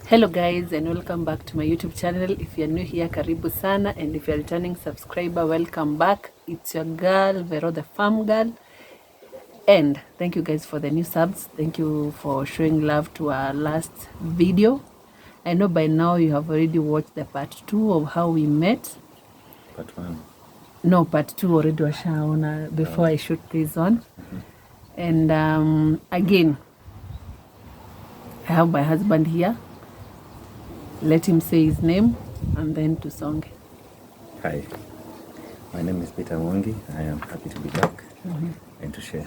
Hello guys, and welcome back to my YouTube channel. If you're new here, karibu sana, and if you're a returning subscriber, welcome back. It's your girl Vero, the farm girl, and thank you guys for the new subs. Thank you for showing love to our last video. I know by now you have already watched the part 2 of how we met. Part 1. No, part 2 already washaona before I shoot this one. And again, I have my husband here. Let him say his name and then to song. Hi, my name is Peter Mwangi. I am happy to be back and to share.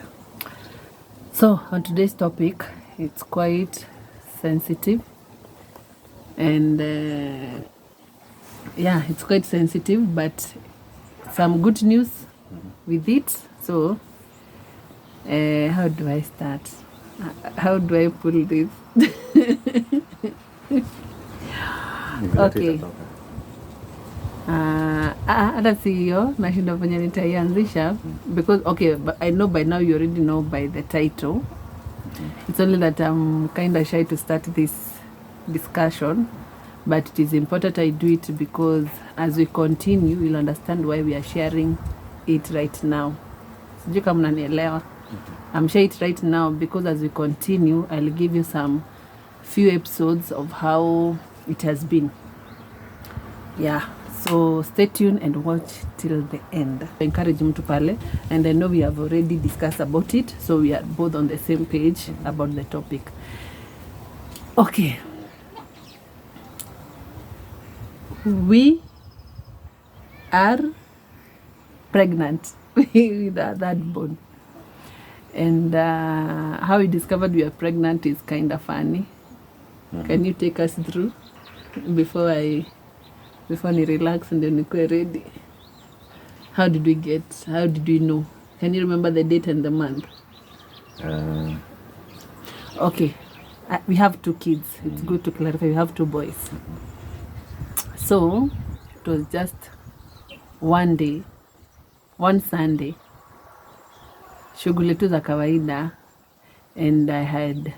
So on today's topic, it's quite sensitive, and yeah, it's quite sensitive, but some good news with it. So how do I start? How do I pull this? Okay. Hata si hiyo nashinda venye nitaianzisha because okay, but I know by now you already know by the title. It's only that I'm kind of shy to start this discussion, but it is important I do it because as we continue you'll understand why we are sharing it right now. Sijui kama mnanielewa. I'm sharing it right now because as we continue I'll give you some few episodes of how it has been. Yeah, so stay tuned and watch till the end. Encourage mtu pale, and I know we have already discussed about it, so we are both on the same page about the topic. Okay, we are pregnant with our third born, and how we discovered we are pregnant is kind of funny. Can you take us through before ni relax and then nikuwe ready? How did we know? Can you remember the date and the month? Okay, we have 2 kids. It's good to clarify, we have 2 boys. So it was just one day, one Sunday, shughuli tu za kawaida, and I had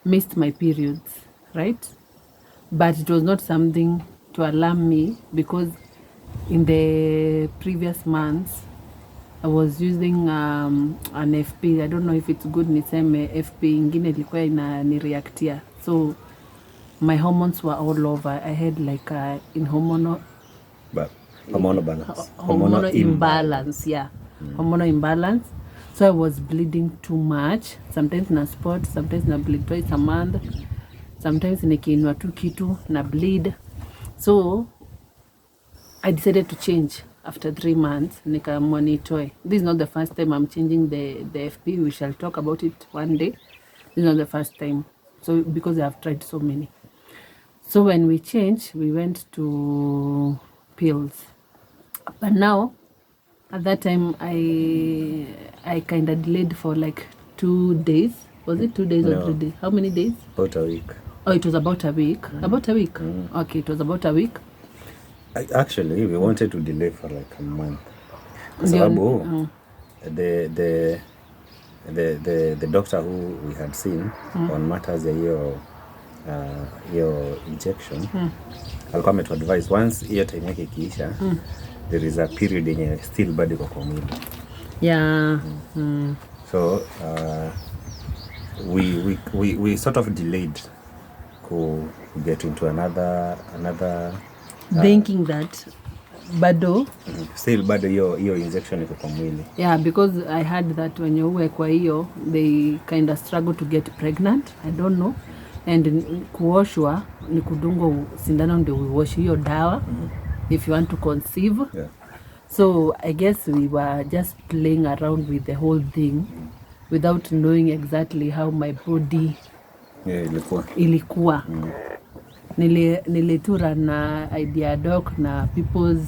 missed my periods, right? But it was not something to alarm me because in the previous months I was using an FP. I don't know if it's good niseme FP ingine ilikuwa inanireactia, so my hormones were all over. I had like hormonal imbalance. Yeah, hormonal imbalance. So I was bleeding too much. Sometimes na spot, sometimes na bleed twice a month. Sometimes nikiinua tu kitu na bleed. So I decided to change after 3 months. Nikaamua nitoe. This is not the first time I'm changing the FP. We shall talk about it one day. This is not the first time. So because I have tried so many. So when we changed, we went to pills. But now, at that time, I kind of delayed for like 2 days. Was it 2 days or 3 days? How many days? About a week. Oh, it was about a week. About a week. Okay, it was about a week. Actually, we wanted to delay for like a month. Kwa sababu the doctor who we had seen on matters ya hiyo injection alikuwa ametuadvise once hiyo time yake ikiisha there is a period yenye still bado iko kwa mwili. Yeah. So we sort of delayed to get into another thinking that bado still bado hiyo injection iko kwa mwili. Yeah, because I heard that when you uwe kwa hiyo they kind of struggle to get pregnant. I don't know. And kuoshwa ni kudungwa sindano ndio uoshi hiyo dawa if you want to conceive. Yeah. So I guess we were just playing around with the whole thing without knowing exactly how my body ilikuwa. Nilitura na idea doc na people's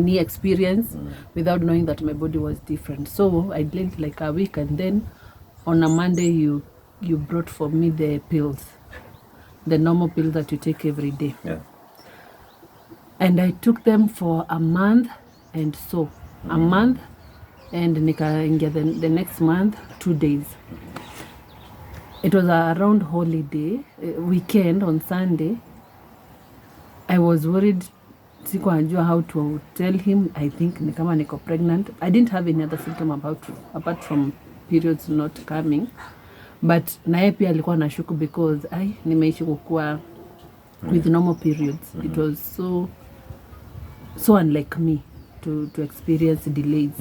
experience without knowing that my body was different. So I delayed like a week, and then on a Monday you brought for me the pills, the normal pills that you take every day. Yeah. And I took them for a month, and so a month, and nikaingia the next month 2 days. It was around holiday weekend on Sunday. I was worried, sikuwa najua how to tell him I think ni kama niko pregnant. I didn't have any other symptom apart from periods not coming, but naye pia alikuwa anashuku because nimeishi kukua with normal periods. It was so unlike me to experience delays.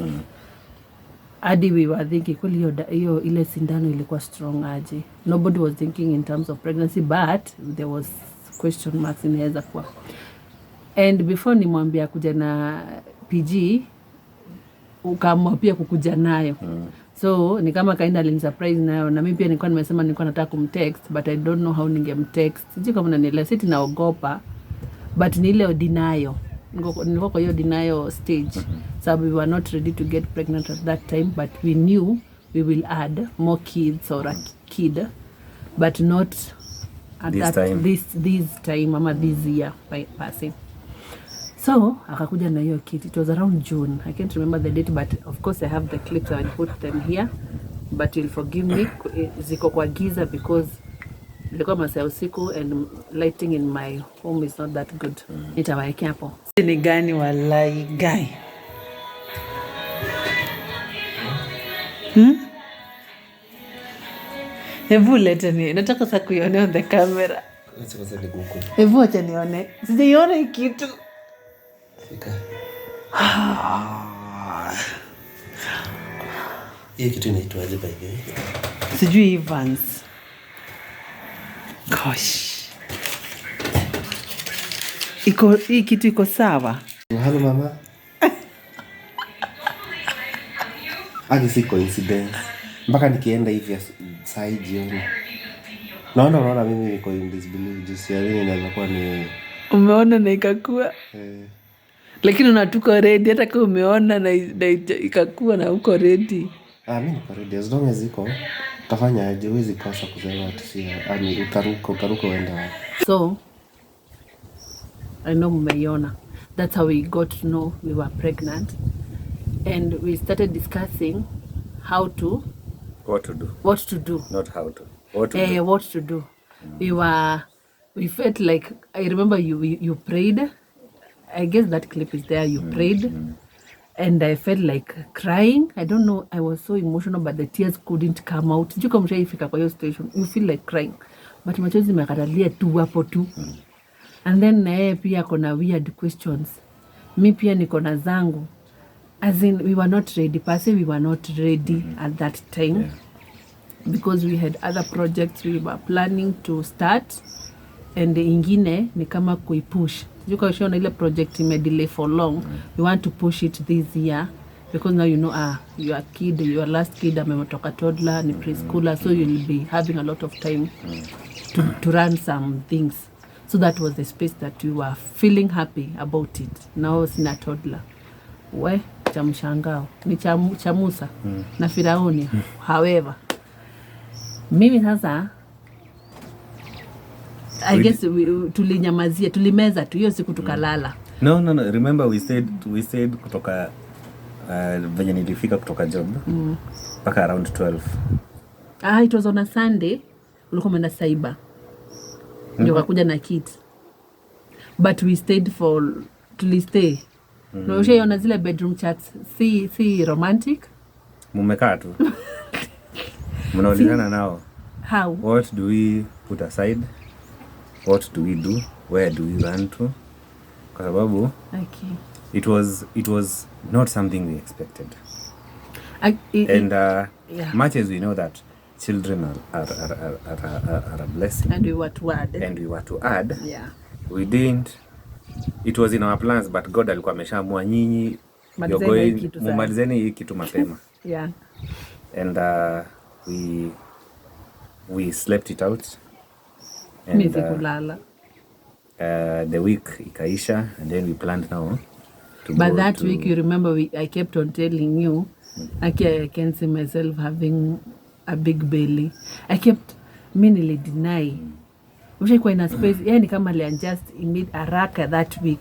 Hadi we were thinking kweli hiyo ile sindano ilikuwa strong aje. Nobody was thinking in terms of pregnancy, but there was question marks inaweza kuwa. And before nimwambia kuja na PG, ukaamua pia kukuja nayo. So ni kama kaenda alinisurprise nayo, na mimi pia nilikuwa nimesema nilikuwa nataka kumtext, but I don't know how ningemtext. Sijui kama unanielewa, siti naogopa, but ni ile denial. Nilikuwa kwa hiyo denial stage. So we were not ready to get pregnant at that time, but we knew we will add more kids or a kid, but not at this time ama this year by passing. So akakuja na hiyo kit. It was around June. I can't remember the date, but of course I have the clips. I will put them here, but you'll forgive me, ziko kwa giza because ilikuwa masaa ya usiku and lighting in my home is not that good. Nitawaekea hapo. Ni gani walai guy? Hebu leta ni. Nataka sasa kuione on the camera. Hebu acha nione. Sijaiona hii kitu. Hii kitu inaitwaje by the way? Sijui Evans. Gosh. Hii kitu iko sawa. Hello mama. Hadi si coincidence. Mpaka nikienda hivi saa hii jioni. Naona mimi niko in disbelief. Just ya nini inaweza kuwa ni umeona na ikakuwa. Lakini unatuko ready hata kama umeona na ikakuwa na uko ready. Mimi niko ready as long as iko. Utafanya aje, huwezi kosa kusema ati utaruka uenda wapi. So I know mmeiona. That's how we got to know we were pregnant, and we started discussing what to do, not how to, what to do. We felt like, I remember you prayed. I guess that clip is there. You prayed. And I felt like crying. I don't know, I was so emotional, but the tears couldn't come out. Sijui kama mshaifika kwa hiyo station, you feel like crying, but machozi mekatalia tu hapo tu. And then naye pia kona weird questions. Mi pia niko na zangu. As in, we were not ready. We were not ready at that time. Because we had other projects we were planning to start. And the ingine ni kama kuipush. Sijui kama ushaona ile project imedelay for long. We want to push it this year. Because now you know, your last kid ametoka toddler, ni preschooler. So you'll be having a lot of time to run some things. So that was the space that we were feeling happy about it. Now sina toddler. Cha mshangao. Ni cha Musa na Firauni. However, mimi sasa I guess tulinyamazia, tulimeza tu hiyo siku tukalala. No. Remember we said kutoka venye nilifika kutoka job mpaka around 12. It was on a Sunday. Ulikuwa umeenda cyber. Ndio kakuja na kids. But we stayed tulistay. Na ushaona zile bedroom chats si romantic. Mumekaa tu. Mnaulizana nao. How? What do we put aside? What do we do? Where do we run to? Kwa sababu it was not something we expected. Much as we know that children are a blessing, and we were to add, we didn't. It was in our plans, but God alikuwa ameshaamua nyinyi mumalizeni hii kitu mapema. And we slept it out. And the week ikaisha, and then we planned now to but go that week, you remember, I kept on telling you, I can see myself having a big belly. I kept minimally deny. Ushaikuwa in a space, yani kama just haraka that week.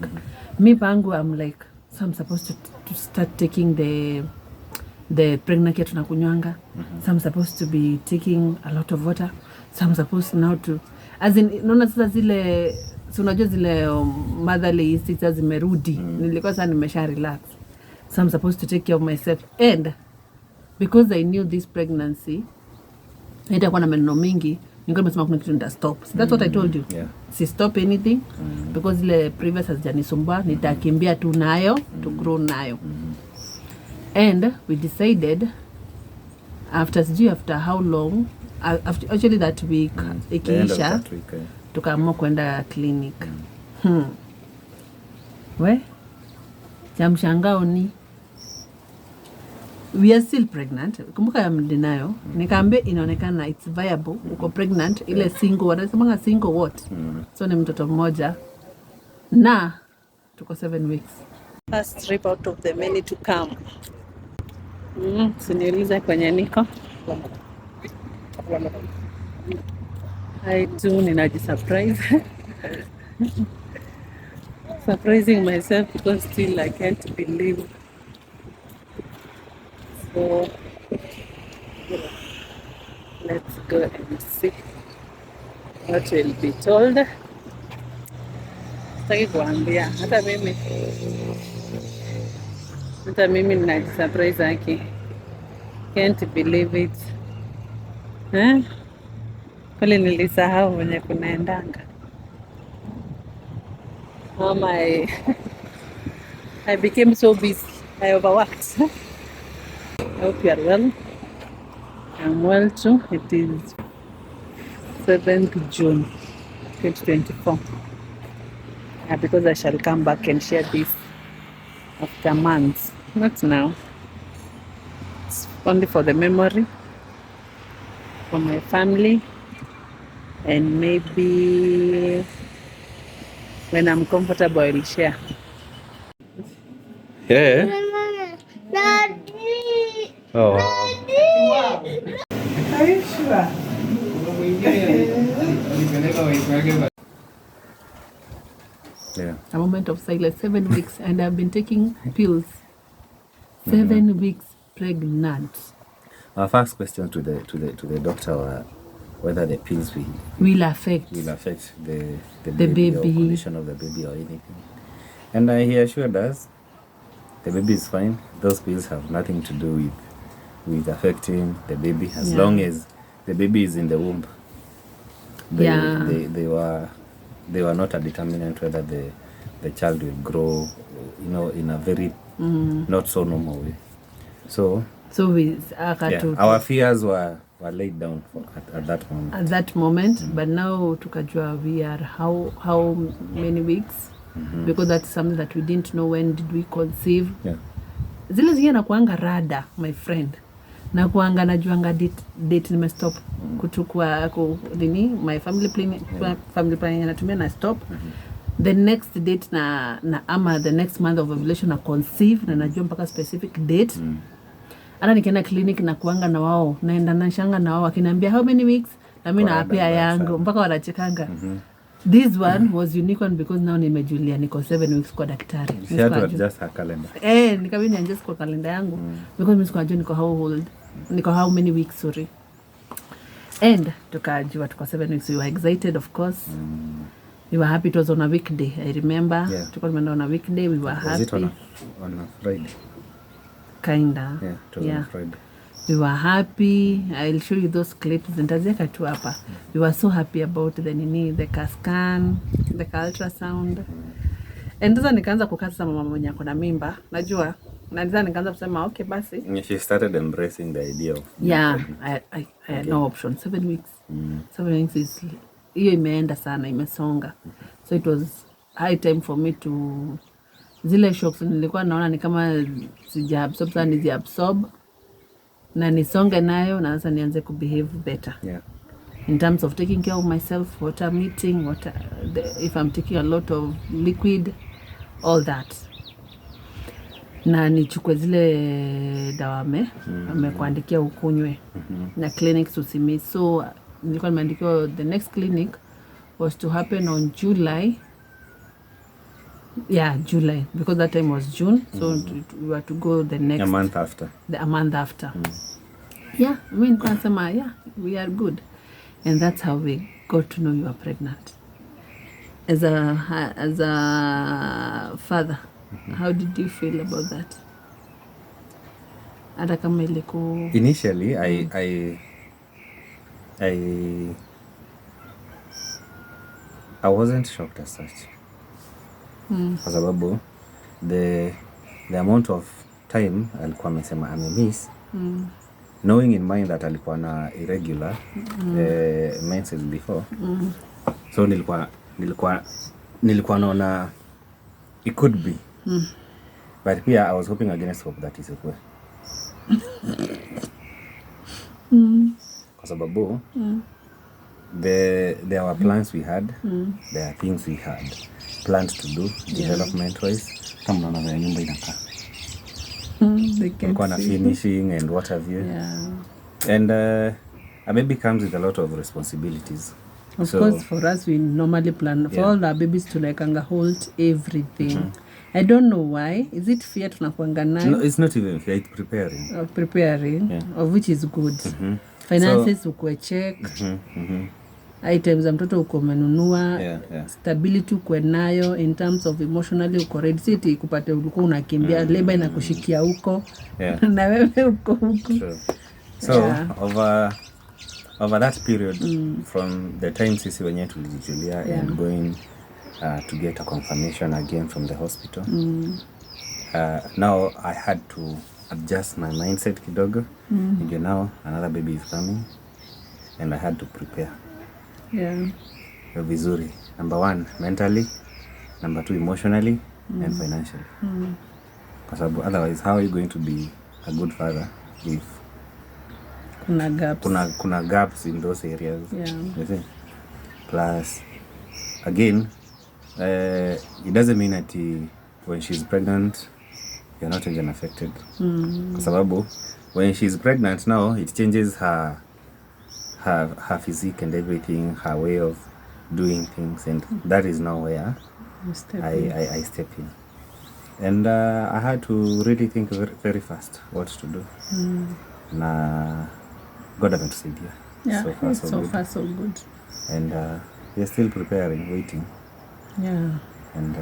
Mi pangu, I'm like, so I'm supposed to start taking the pregnant care tunakunywanga. So I'm supposed to be taking a lot of water. So I'm supposed now to, as in, naona sasa zile, so unajua zile motherly instincts zimerudi. Nilikuwa sasa nimesha relax. So I'm supposed to take care of myself. And because I knew this pregnancy, haitakuwa na maneno mingi, nilikuwa nimesema kuna kitu nita stop. So that's what I told you. Yeah. Si stop anything because ile previous hazijanisumbua, nitakimbia tu nayo, to grow nayo. And we decided after how long, after actually that week, ikiisha, tukaamua kwenda clinic. We, cha mshangao ni we are still pregnant. Kumbuka ya mdinayo, nikaambia inaonekana it's viable, uko pregnant, ile single, wanasemanga single what? So ni mtoto mmoja, na tuko 7 weeks. First trip out of the many to come. Siniuliza kwenye niko. I too ninajisurprise. Surprising myself because still I can't believe. So let's go and see what will be told. Sitaki kuambia hata mimi ninajisurprise haki. Can't believe it. Kweli nilisahau wenye kunaendanga. I became so busy. I overworked. I hope you are well. I'm well too. It is 7th June 2024. Because I shall come back and share this after months. Not now. It's only for the memory, for my family, and maybe when I'm comfortable I'll share. Yeah. Oh. Are you sure? Yeah. A moment of silence. 7 weeks, and I've been taking pills. 7 weeks pregnant. Our first question to the doctor were whether the pills will affect the baby or condition of the baby or anything. And he assured us the baby is fine. Those pills have nothing to do with affecting the baby as long as the baby is in the womb. They were not a determinant whether the child will grow, in a very not so normal way. So our fears were laid down at that moment. At that moment, but now tukajua we are how many weeks, because that's something that we didn't know. When did we conceive? Yeah. Zile zingine nakuanga rada, my friend. Nakuanga najuanga date nimestop kuchukua nini my family planning anatumia na stop. The next date na ama the next month of ovulation na conceive na najua mpaka specific date. Hata nikienda clinic na kuanga na wao, naenda na shanga na wao wakiniambia how many weeks, na mimi na apia yangu mpaka wanachekanga. This one was unique one because now nimejulia niko 7 weeks kwa daktari. She had to adjust her calendar. Nikabidi ni adjust kwa kalenda yangu because mimi sikujua niko how many weeks, sorry. And tukajua tuko 7 weeks. We were excited, of course. We were happy. It was on a weekday, I remember. Tuko tumeenda on a weekday. We were happy. Was it on a Friday? Kinda. Yeah, it was on a Friday. We were happy. I'll show you those clips. Nitaziweka tu hapa. We were so happy about the scan, the ultrasound. And sasa nikaanza kukasa mama mwenye ako na mimba. Najua. Na sasa nikaanza kusema okay basi. She started embracing the idea of I had no option. 7 weeks. 7 weeks is hiyo imeenda sana, imesonga. So it was high time for me to zile shocks nilikuwa naona ni kama sijaabsorb sana, niziabsorb na nisonge nayo na sasa nianze kubehave better. In terms of taking care of myself, what I'm eating, if I'm taking a lot of liquid, all that. Na nichukue zile dawa amekuandikia ukunywe na clinics usimiss. So nilikuwa nimeandikiwa the next clinic was to happen on July. July, because that time was June. So we were to go a month after. I mean, we are good. And that's how we got to know you are pregnant. As a father, how did you feel about that? Hata kama iliku initially I wasn't shocked as such. Kwa sababu the amount of time alikuwa amesema amemiss, knowing in mind that alikuwa na irregular menses before, so nilikuwa naona it could be, but pia I was hoping against hope that isikue. Kwa sababu there were plans we had, there are things we had planned to do, development wise. Kama unaona vile nyumba inakaa, kulikuwa na finishing and what have you. And a baby comes with a lot of responsibilities. Of course, for us, we normally plan for all our babies to like hold everything. I don't know why. Is it fear tunakuanga nayo? No, it's not even fear, it's preparing. Preparing, of which is good. Finances so, ukwe check. Items za mtoto uko umenunua. Stability ukwe nayo in terms of emotionally uko ready. Siti kupate ulikuwa unakimbia labor inakushikia huko. Na wewe uko huko. So over that period, from the time sisi wenyewe tulijijulia and going to get a confirmation again from the hospital, now I had to adjust my mindset kidogo. Now another baby is coming and I had to prepare vizuri. Number 1, mentally. Number 2, emotionally and financially. Kwa sababu otherwise how are you going to be a good father if kuna gaps in those areas? You see? Plus again, it doesn't mean that when she's pregnant you're not even affected. Kwa sababu when she's pregnant now, it changes her physique and everything, her way of doing things, and that is now where I step in. And I had to really think very, very fast what to do. Na God ametusaidia. So far so good. And we're still preparing, waiting. And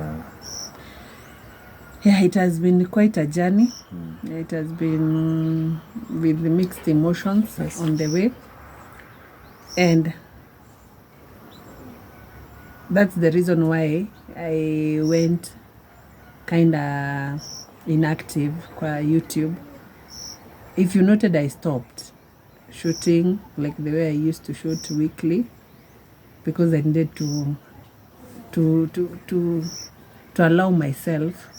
it has been quite a journey. It has been with mixed emotions on the way. And that's the reason why I went kinda inactive kwa YouTube. If you noted, I stopped shooting like the way I used to shoot weekly because I needed to allow myself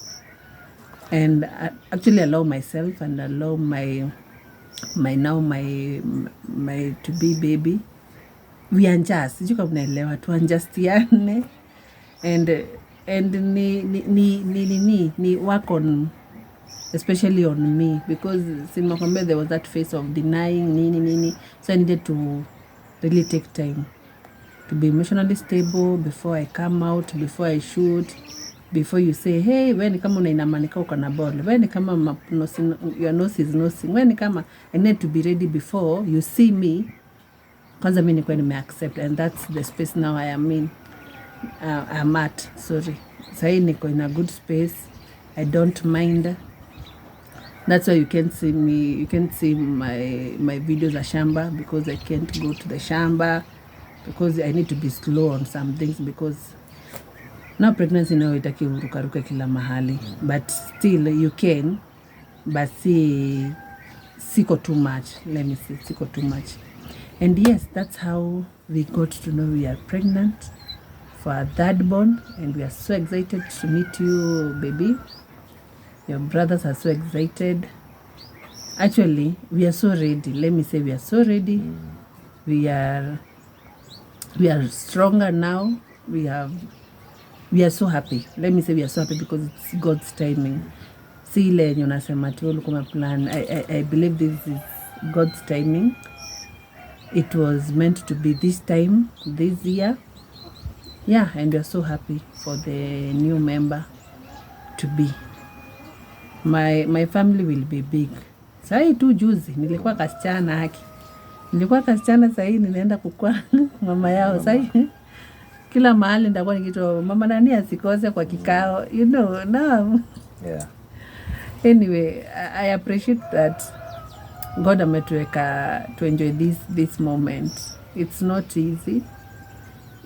and actually allow myself and allow my to be baby. We adjust, sijui kama unaelewa, tu adjustiane and ni work on, especially on me, because simakwambia there was that phase of denying nini, so I needed to really take time to be emotionally stable before I come out, before I shoot, before you say hey, when kama unainamanika uko na ball, when kama your nose is nosing, when kama I need to be ready before you see me. Kwanza mimi niko nime-accept, and that's the space now I am in. I'm at, sorry. Sahi niko in a good space. I don't mind. That's why you can see me, you can see my videos at shamba, because I can't go to the shamba, because I need to be slow on some things, because now pregnancy now itaki urukaruka kila mahali, but still you can, but siko too much, let me say, siko too much. And yes, that's how we got to know we are pregnant for our third born, and we are so excited to meet you, baby. Your brothers are so excited. Actually, we are so ready. Let me say we are so ready. We are stronger now. We are so happy. Let me say we are so happy because it's God's timing. Si ile yenye unasema tu ulikuwa plan. I believe this is God's timing. It was meant to be this time, this year. Yeah, and we are so happy for the new member to be. My family will be big. Sai tu juzi nilikuwa kasichana haki. Nilikuwa kasichana, sasa hivi ninaenda kukua mama yao. Sasa kila mahali ndakuwa nikitoa mama nani asikose kwa kikao, you know. Now Yeah. Anyway, I appreciate that God ametuweka to enjoy this moment. It's not easy.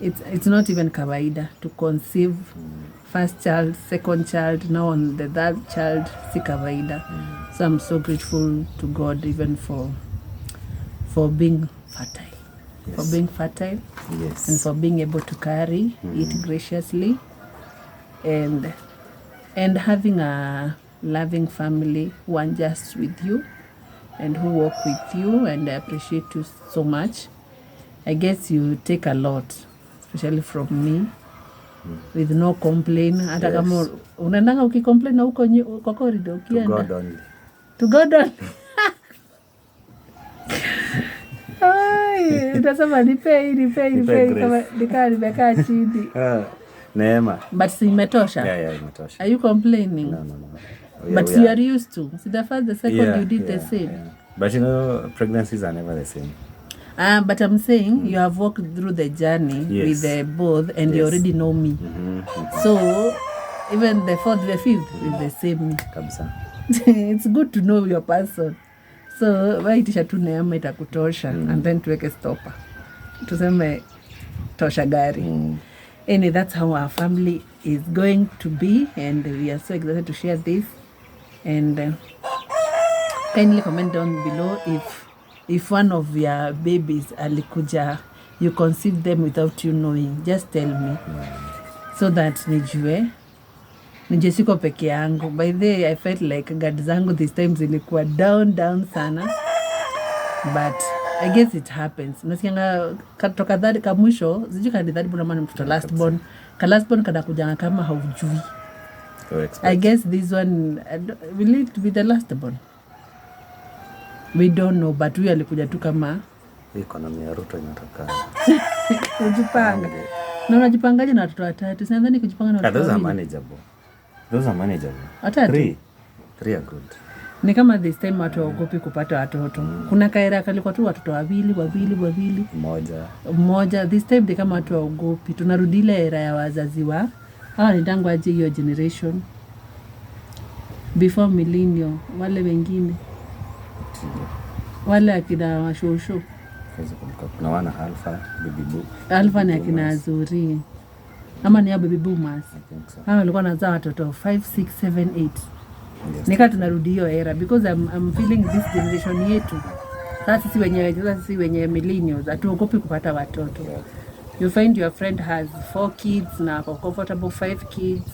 It's not even kawaida to conceive first child, second child, now on the third child, si kawaida. So I'm so grateful to God even for being fertile. Yes. For being fertile. Yes. And for being able to carry it graciously, and having a loving family who are just with you and who walk with you, and I appreciate you so much. I guess you take a lot, especially from me, with no complain. Hata kama unaendanga ukicomplain na huko kwa corridor ukienda. To God only. To God only. Utasema nipe kama nimekaa chini. Neema. But si imetosha? Yeah, imetosha. Are you complaining? No. But you are used to. See, the first, the second, you did the same. Yeah. But you know, pregnancies are never the same. But I'm saying you have walked through the journey with the both, and you already know me. So even the fourth, the fifth is the same. Kabisa. It's good to know your person. So waitisha tu Neema itakutosha, and then tuweke stopper. Tuseme tosha gari. And that's how our family is going to be, and we are so excited to share this. And kindly comment down below if one of your babies alikuja, you conceived them without you knowing. Just tell me so that nijue siko peke yangu. By the way, I felt like guard zangu this time zilikuwa down sana, but I guess it happens. Unasikianga katoka dhadi ka mwisho, sijui kadi dhadi bwana mwana mtoto last born. Ka last born kada kujanga kama haujui. I guess this one will it be the last born? We don't know, but we alikuja tu kama economy ya Ruto inataka kujipanga. Na unajipangaje na watoto watatu? Sidhani kujipanga na watoto. Those are manageable. Watatu? Three are good. Ni kama this time watu waogopi kupata watoto. Kuna kaera kalikuwa tu watoto wawili. Mmoja. This time ni kama watu waogopi. Tunarudi ile era ya wazazi wa ni tangu aje hiyo generation. Before millennium, wale wengine. Wale akina washosho. Kuna wana Alpha, Baby Boom. Alpha ni akina Azuri. Ama ni ya Baby Boomers. Hao walikuwa wanazaa watoto 5, 6, 7, 8. Yes. Nika tunarudi hiyo era because I'm feeling this generation yetu. Sasa sisi wenye millennials hatuogopi kupata watoto. Yeah. You find your friend has 4 kids na comfortable 5 kids.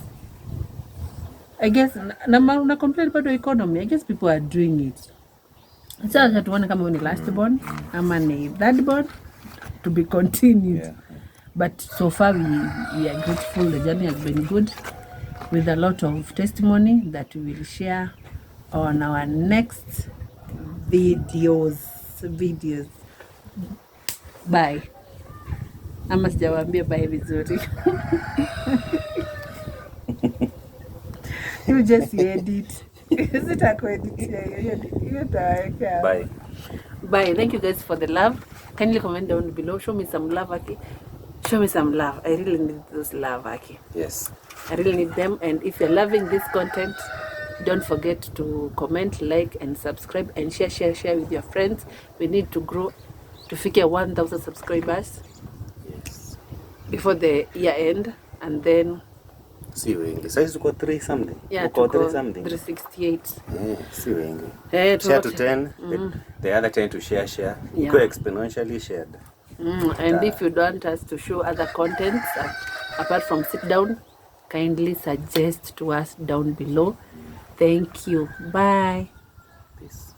I guess na complain about the economy. I guess people are doing it. Sasa tuone kama ni last born ama ni third born, to be continued. Yeah. But so far we are grateful. The journey has been good, with a lot of testimony that we will share on our next videos. Bye. Ama sijawaambia bye vizuri. You just edit. Is it a edit? Bye. Thank you guys for the love. Kindly comment down below. Show me some love, Aki. Show me some love. I really need those love, Aki. Yes. I really need them. And if you're loving this content, don't forget to comment, like, and subscribe, and share with your friends. We need to grow to figure 1,000 subscribers. Yes. Before the year end, and then si wengi. Sasa tuko 3 something. Yeah, tuko 368. Si wengi. Share to 10, the other 10 to share. Yeah. Go exponentially shared. And if you want us to show other contents apart from sit down, kindly suggest to us down below. Thank you. Bye. Peace.